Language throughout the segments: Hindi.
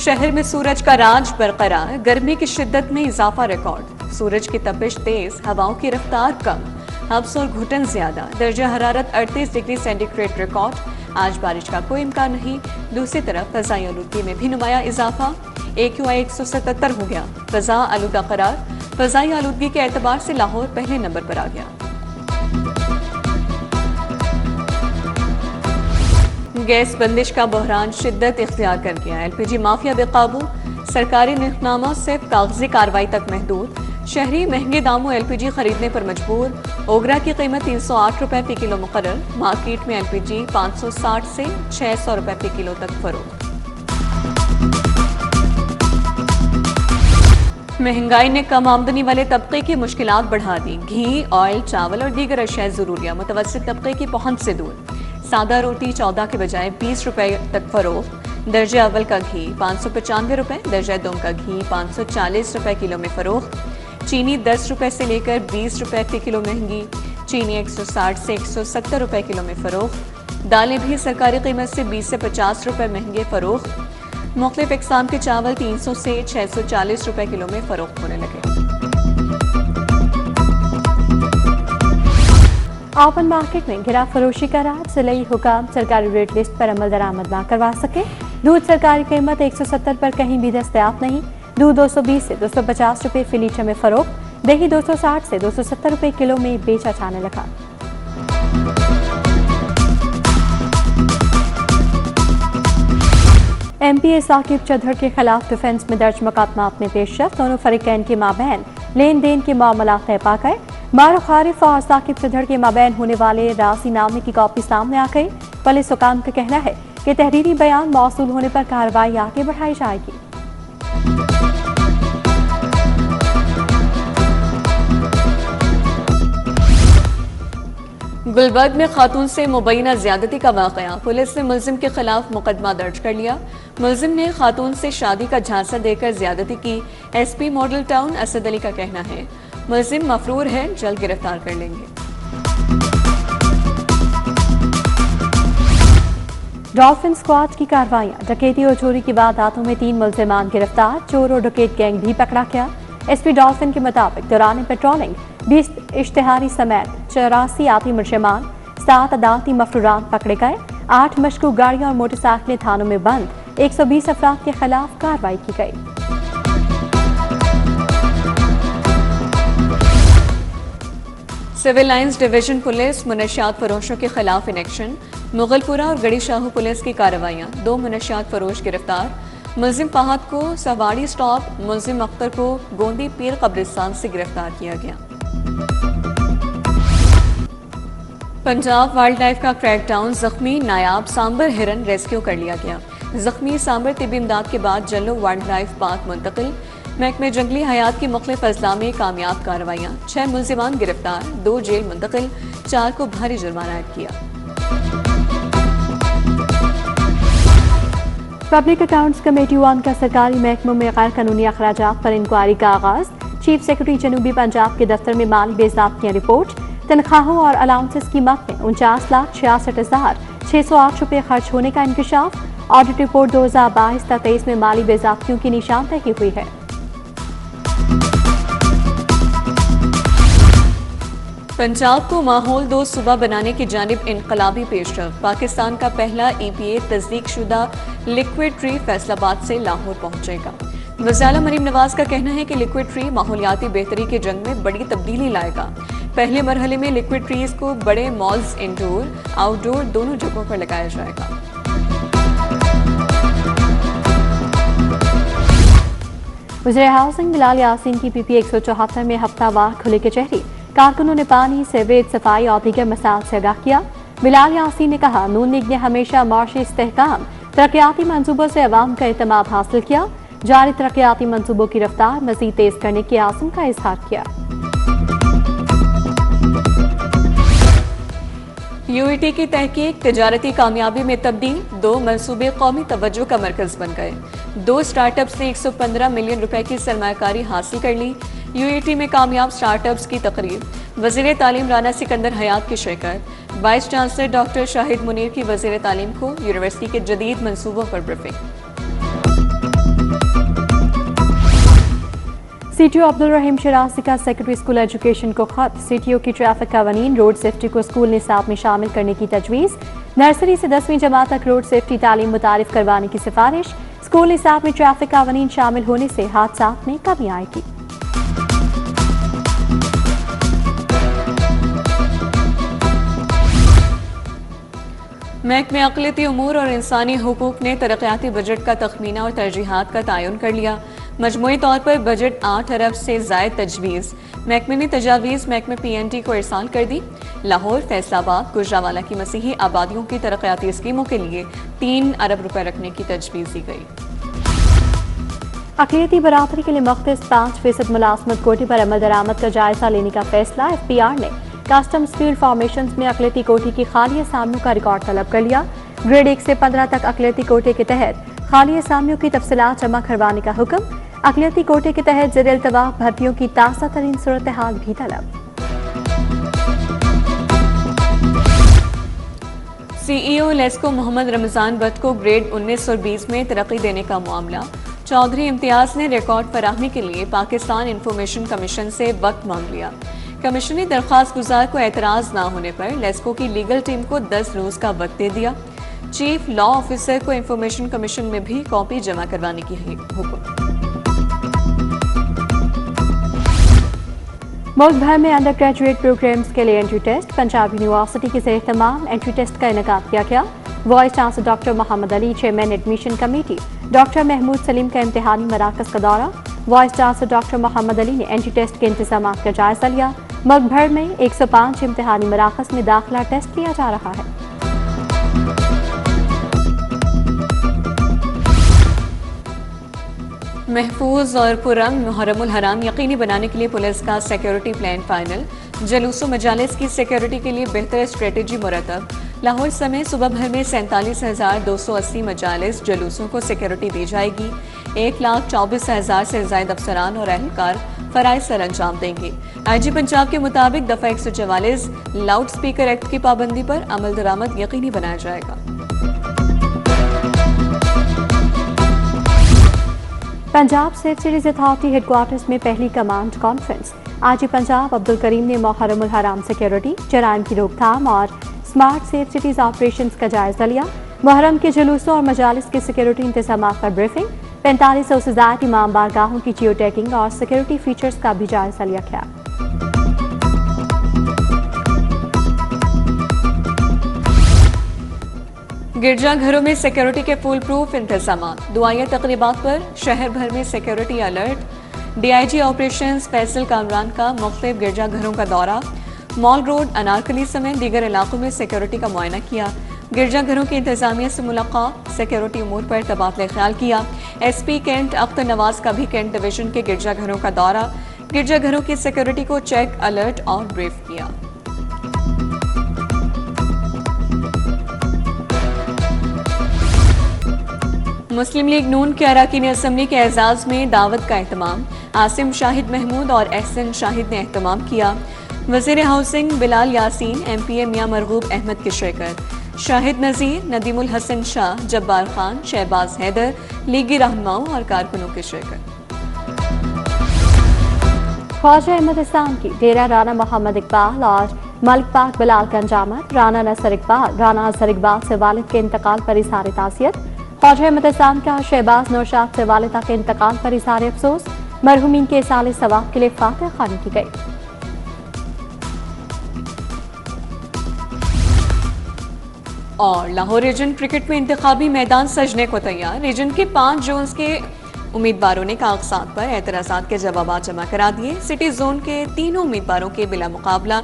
शहर में सूरज का राज बरकरार, गर्मी की शिद्दत में इजाफा रिकॉर्ड। सूरज की तपिश तेज, हवाओं की रफ्तार कम, हब्स और घुटन ज्यादा। दर्जा हरारत 38 डिग्री सेंटीग्रेड रिकॉर्ड। आज बारिश का कोई इम्कान नहीं। दूसरी तरफ फजाई आलूदगी में भी नुमाया इजाफा। AQI 177 हो गया, फजा आलूदा करार। फजाई आलूदगी के एतबार से लाहौर पहले नंबर पर आ गया। गैस बंदिश का बहरान शिद्दत इख्तियार कर गया। LPG माफिया बेकाबू, सरकारी निफनामा सिर्फ कागजी कार्रवाई तक महदूद। शहरी महंगे दामों LPG खरीदने पर मजबूर। ओगरा की कीमत 308 रुपए फी किलो मुकर्रर। मार्केट में LPG 560 से 600 रुपए फी किलो तक फरोख्त। महंगाई ने कम आमदनी वाले तबके की मुश्किलात बढ़ा दी। घी, ऑयल, चावल और दीगर अशिया ज़रूरिया मुतवस्सित तबके की पहुंच से दूर। सादा रोटी 14 के बजाय 20 रुपए तक फरोख्त। दर्जे अव्वल का घी 595 रुपए, दर्जा दोम का घी 540 रुपए किलो में फरोख्त। चीनी 10 रुपए से लेकर 20 रुपए फी किलो महंगी। चीनी 160 से 170 रुपए किलो में फरोख्त। दालें भी सरकारी कीमत से 20 से 50 रुपए महंगे फरोख्त। मुख्तलिफ इकसाम के चावल 300 से 640 रुपए किलो में फरोख्त होने लगे। ओपन मार्केट में गिरा फरोशी का राज। जिलाई हुकाम सरकारी रेट लिस्ट पर अमल दरामद ना करवा सके। दूध सरकारी कीमत 170 पर कहीं भी दस्तयाब नहीं। दूध 220 से 250 रुपए फी लीटर में फरोख्त। दही 260 से 270 रुपए किलो में बेचा जाने लगा। MP साकिब चौधरी के खिलाफ डिफेंस में दर्ज मुकदमा अपने पेशरफ। दोनों फरीकैन के माबैन लेन देन के मामला तय पा गए। मारूफ आरिफ और साकिब चौधरी के माबैन होने वाले राज़ीनामे की कॉपी सामने आ गई। पुलिस हुकाम का कहना है कि तहरीरी बयान मौसूल होने पर कार्रवाई आगे बढ़ाई जाएगी। गुलबर्ग में खातून से मुबैना ज्यादती का वाकया। पुलिस ने मुलजिम के खिलाफ मुकदमा दर्ज कर लिया। मुलजिम ने खातून से शादी का झांसा देकर ज्यादती की। SP model town Asad Ali का कहना है मुलजिम मफरूर है, जल्द गिरफ्तार कर लेंगे। डॉल्फिन स्क्वाड की कार्रवाइयां। डकैती और चोरी की वारदातों में 3 मुलजिमान गिरफ्तार। चोर और डकैत गैंग भी पकड़ा गया। SP डॉल्फिन के मुताबिक दौरान पेट्रोलिंग 20 इश्तिहारी समेत 84 आती मुलजिमान, 7 अदालती मफरूरान पकड़े गए। 8 मशकूक गाड़ियां और मोटरसाइकिलें थानों में बंद। 120 अफराद के खिलाफ कार्रवाई की गई। सिविल लाइंस डिवीजन पुलिस मुनशियात फरोशों के खिलाफ इन एक्शन। मुगलपुरा और गड़ी शाहू पुलिस की कार्रवाइयां। 2 मुनशियात फरोश गिरफ्तार। मुलजिम फहद को सवाड़ी स्टॉप, मुलजिम अख्तर को गोंदी पीर कब्रिस्तान से गिरफ्तार किया गया। पंजाब वाइल्ड लाइफ का क्रैकडाउन। जख्मी नायाब सांबर हिरन रेस्क्यू कर लिया गया। जख्मी सांबर तिब्बी इमदाद के बाद जल्लो वाइल्ड लाइफ पार्क मुंतकिल। महकमे जंगली हयात की मुख्तलिफ अजला में कामयाब कार्रवाइयां। 6 मुलजिमान गिरफ्तार, 2 जेल मुंतकिल, 4 को भारी जुर्माना ऐड किया। पब्लिक अकाउंट्स कमेटी 1 का सरकारी महकमों में गैर कानूनी अखराजात पर इंक्वायरी का आगाज। चीफ सेक्रेटरी जनूबी पंजाब के दफ्तर में माली बेज़ाब्तियां रिपोर्ट। तनख्वाहों और अलाउंसेस की मद में 49,66,608 रुपए खर्च होने का इंकशाफ। ऑडिट रिपोर्ट 2022-23 में माली बेज़ाब्तियों की निशानदही हुई है। पंजाब को माहौल दो सूबा बनाने की जानिब इनकलाबी पेशरफ। पाकिस्तान का पहला EPA तस्दीक शुदा लिक्विड ट्री फैसलाबाद से लाहौर पहुंचेगा। वज़ीर मरीम नवाज का कहना है कि लिक्विड ट्री माहौलियाती बेहतरी के जंग में बड़ी तब्दीली लाएगा। पहले मरहले में लिक्विड ट्रीज को बड़े मॉल्स इंडोर आउटडोर दोनों जगहों पर लगाया जाएगा। वज़ीर हाउसिंग बिलाल यासीन की PP 174 में हफ्तावार खुले कचहरी। कारकुनों ने पानी, सीवरेज, सफाई और दीगर मसाइल से आगाह किया। बिलाल यासीन ने कहा नून लीग ने हमेशा माशी इस्तेहकाम, तरक्याती मंसूबों से अवाम का एतमाद हासिल किया। जारी तरक्याती मंसूबों की रफ्तार मजीद तेज करने के आज़म का इजहार किया। UET की तहकीक तिजारती कामयाबी में तब्दील। 2 मंसूबे कौमी तवज्जो का मरकज बन गए। 2 स्टार्टअप्स ने 115 मिलियन रुपए की सरमायाकारी हासिल कर ली। UET में कामयाब स्टार्टअप्स की तकरीब। वज़ीर तालीम राना सिकंदर हयात की शिरकत। Vice chancellor doctor Shahid Munir की वज़ीर तालीम को यूनिवर्सिटी के जदीद मंसूबों पर ब्रीफिंग। सीटीओ अब्दुल रहीम शराजी का सेकेंडरी स्कूल एजुकेशन को खत। सीटीओ की ट्रैफिक कवानीन रोड सेफ्टी को स्कूल निसाब में शामिल करने की तजवीज़। नर्सरी से 10वीं जमात तक रोड सेफ्टी तालीम मुतारिफ करवाने की सिफारिश। स्कूल निसाब में ट्रैफिक कवानीन शामिल होने से हादसात में कमी आएगी। महकमे अक़लियती उमूर और इंसानी हुकूक ने तरक्याती बजट का तखमीना और तरजीहात का तयन कर लिया। मजमूई तौर पर बजट 8 अरब से ज़ायद तजवीज़। महकमे ने तजावीज़ महकमे PNT को इरसाल कर दी। लाहौर, फैसलाबाद, गुजरावाला की मसीही आबादियों की तरक्याती स्कीमों के लिए 3 अरब रुपए रखने की तजवीज़ दी गई। अक़लियती बराबरी के लिए मख्तस 5% मुलाजमत कोटे पर अमल दरामद का जायजा लेने का फैसला। FPR ने कस्टम्स फील्ड फॉर्मेशन में अक़लियती कोटे की खाली असामियों का रिकॉर्ड तलब कर लिया। ग्रेड 1 से 15 तक अक़लियती कोटे के तहत खाली असामियों की तफसीलात जमा करवाने का हुक्म। अक़लियती कोटे के तहत ज़ेर इल्तवा भर्तियों की ताज़ा तरीन सूरत हाल भी तलब। CEO लेस्को मोहम्मद रमजान बट को ग्रेड 19 और 20 में तरक्की देने का मामला। चौधरी इम्तियाज ने रिकॉर्ड फराहमी के लिए पाकिस्तान इंफॉर्मेशन कमीशन से वक्त मांग लिया। कमीशन ने दरख्वास्त गुजार को एतराज़ न होने पर लेस्को की लीगल टीम को 10 रोज का वक्त दे दिया। चीफ लॉ ऑफिसर को इंफॉर्मेशन कमीशन में भी कॉपी जमा करवाने की हुक्म। मुल्क भर में अंडर ग्रेजुएट प्रोग्राम्स के लिए एंट्री टेस्ट। पंजाब यूनिवर्सिटी के ज़ेर तमाम एंट्री टेस्ट का इनेकाद किया गया। Vice chancellor doctor Mohammad Ali, chairman admission committee doctor Mahmood Saleem का इम्तिहानी मराकज़ का दौरा। Vice chancellor doctor Mohammad Ali ने एंट्री टेस्ट के इंतजाम का जायजा लिया। मुल्क भर में 105 इम्तिहानी मराकज़ में दाखिला टेस्ट लिया जा रहा है। महफूज और पुरअमन मुहर्रमुल हराम यकीनी बनाने के लिए पुलिस का सिक्योरिटी प्लान फाइनल। जलूसों मजालिस की सिक्योरिटी के लिए बेहतर स्ट्रेटेजी मुरतब। लाहौर समेत सुबह भर में 47,280 मजालिस जलूसों को सिक्योरिटी दी जाएगी। 1,24,000 से ज्यादा अफसरान और एहलकार फराइज सर अंजाम देंगे। IG पंजाब के मुताबिक दफा 144 लाउड स्पीकर एक्ट की पाबंदी पर अमल दरामद यकीनी बनाया जाएगा। Punjab safe cities authority headquarters में पहली command conference. IG Punjab Abdul Karim ने मुहर्रमुल हराम सिक्योरिटी, जराइम की रोकथाम और स्मार्ट सेफ सिटीज ऑपरेशंस का जायजा लिया। मुहर्रम के जुलूसों और मजालिस के सिक्योरिटी इंतजाम पर ब्रीफिंग। 4500 से ज्यादा इमाम बारगाहों की जियो टैगिंग और सिक्योरिटी फीचर्स का भी जायजा लिया गया। गिरजाघरों में सिक्योरिटी के फुल प्रूफ इंतजाम। दुआया तकरीबात पर शहर भर में security alert. DIG operations Faisal Kamran का मुख्तलिफ गिरजाघरों का दौरा। मॉल रोड, अनारकली समेत दीगर इलाकों में सिक्योरिटी का मुआयना किया। गिरजाघरों की इंतजामिया से मुलाकात, सिक्योरिटी उमूर पर तबादला ख्याल किया। SP कैंट अख्तर नवाज का भी कैंट डिवीजन के गिरजाघरों का दौरा। गिरजाघरों की सिक्योरिटी को चेक, अलर्ट और ब्रीफ किया। मुस्लिम लीग नून के अरकान असम्बली के एजाज में दावत का एहतमाम। आसिम शाहिद महमूद और एहसन शाहिद ने एहतमाम किया। वज़ीर हाउसिंग बिलाल यासीन, MPA मियां मरगूब अहमद की शिरकत। शाहिद नज़ीर, नदीमुल हसन शाह, जब्बार खान, शहबाज हैदर, लीगी रहनुमाओं और कारकुनों की शिरकत। ख्वाजा अहमद इस्लाम की डेरा राना मोहम्मद इकबाल और मलिक पाक बिलाल का अंजामत। राना नसर इकबाल, राना असर इकबाल से वालिद के इंतकाल पर इज़हार ताज़ियत। ख्वाजा अहमद इस्लाम का शहबाज नौशाद से वालिदा के इंतकाल पर इज़हार अफसोस। मरहूमीन के साल सवाब के लिए फातिहा ख़्वानी की गई। और लाहौर रीजन क्रिकेट में इंतखाबी मैदान सजने को तैयार। रीजन के 5 जोन्स के उम्मीदवारों ने कागजात पर एतराज़ात के जवाब जमा करा दिए। सिटी जोन के तीनों उम्मीदवारों के बिला मुकाबला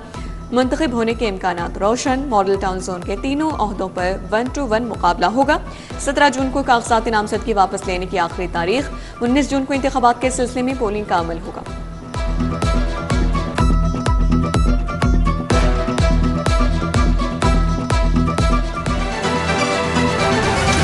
मुंतखब होने के इम्कानात रोशन। मॉडल टाउन जोन के तीनों ओहदों पर 1-1 मुकाबला होगा। 17 जून को कागजात नामजदगी वापस लेने की आखिरी तारीख। 19 जून को इंतखाबात के सिलसिले में पोलिंग का अमल होगा।